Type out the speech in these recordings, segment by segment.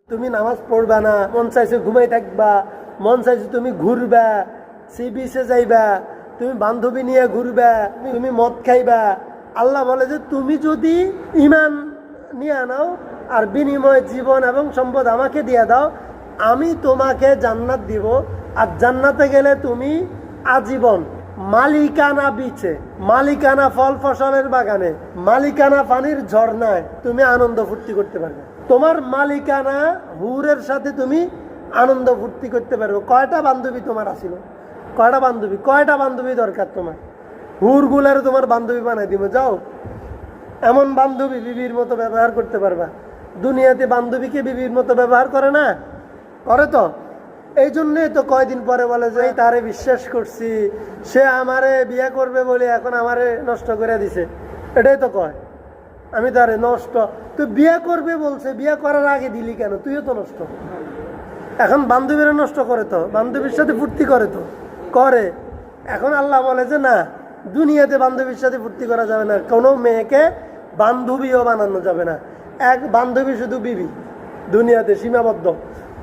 তুমি নামাজ পড়বা না, মন চাইছে ঘুমাই থাকবা, মন চাইছে তুমি ঘুরবা, সি বিচে যাইবা, তুমি বান্ধবী নিয়ে ঘুরবা, তুমি মদ খাইবা। আল্লাহ বলে যে তুমি যদি ঈমান নিয়ে নাও আর বিনিময় জীবন এবং সম্পদ আমাকে দিয়ে দাও, আমি তোমাকে জান্নাত দিব। আর জান্নাতে গেলে তুমি আজীবন মালিকানা বিচে, মালিকানা ফল ফসলের বাগানে, মালিকানা পানির ঝর্ণায় তুমি আনন্দ ফুর্তি করতে পারবে। তোমার মালিকানা হুরের সাথে তুমি আনন্দ ফুর্তি করতে পারবে। কয়টা বান্ধবী তোমার আছিল? কয়টা বান্ধবী দরকার তোমার? হুরগুলার তোমার বান্ধবী বানাই দিব। যাও, এমন বান্ধবী বিবির মতো ব্যবহার করতে পারবা। দুনিয়াতে বান্ধবীকে বিবির মতো ব্যবহার করে না? করে তো। এই জন্যই তো কয়দিন পরে বলে যে তারে বিশ্বাস করছি, সে আমারে বিয়ে করবে বলে এখন আমারে নষ্ট করে দিছে। এটাই তো কয়, আমি তারে নষ্ট। তুই বিয়ে করবে বলছে, বিয়ে করার আগে দিলি কেন? তুইও তো নষ্ট। এখন বান্ধবীরা নষ্ট করে তো, বান্ধবীর সাথে ফুর্তি করে তো করে। এখন আল্লাহ বলে যে না, দুনিয়াতে বান্ধবীর সাথে ফুর্তি করা যাবে না, কোনো মেয়েকে বান্ধবীও বানানো যাবে না। এক বান্ধবী শুধু বিবি, দুনিয়াতে সীমাবদ্ধ।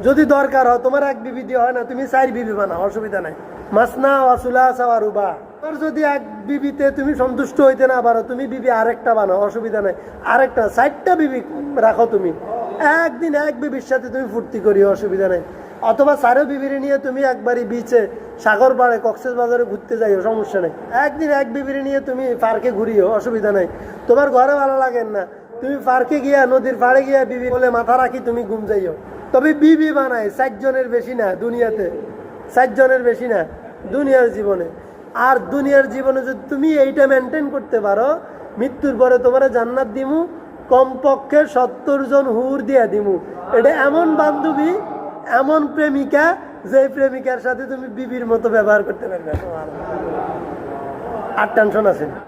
যদি দরকার হয় তোমার এক বিবি দিয়ে হয় না, তুমি 4 বিবি বানাও, অসুবিধা নাই। মাসনা ওয়াসুলাসা ওয়া রুবা। আর যদি এক বিবিতে তুমি সন্তুষ্ট হইতে না পারো, তুমি বিবি আরেকটা বানাও, অসুবিধা নাই। আরেকটা 4টা বিবি রাখো তুমি, একদিন এক বিবির সাথে তুমি ফুর্তি করিও, অসুবিধা নাই। অথবা 4 বিবির নিয়ে তুমি একবারই বিচে, সাগর পাড়ে, কক্সবাজারে ঘুরতে যাইও, সমস্যা নেই। একদিন এক বিবির নিয়ে তুমি পার্কে ঘুরিও, অসুবিধা নাই। তোমার ঘরে ভালো লাগেন না, তুমি পার্কে গিয়া, নদীর পাড়ে গিয়া বিবি বলে মাথা রাখি তুমি ঘুম যাইও। তবে বিবি বানায় 4 জনের বেশি না দুনিয়াতে, 4 জনের বেশি না দুনিয়ার জীবনে। আর দুনিয়ার জীবনে যদি তুমি এইটা মেনটেন করতে পারো, মৃত্যুর পরে তোমার জান্নাত দিমু, কমপক্ষে 70 জন হুর দিয়া দিমু। এটা এমন বান্ধবী, এমন প্রেমিকা, যে প্রেমিকার সাথে তুমি বিবির মতো ব্যবহার করতে পারবে। আর টেনশন আছে?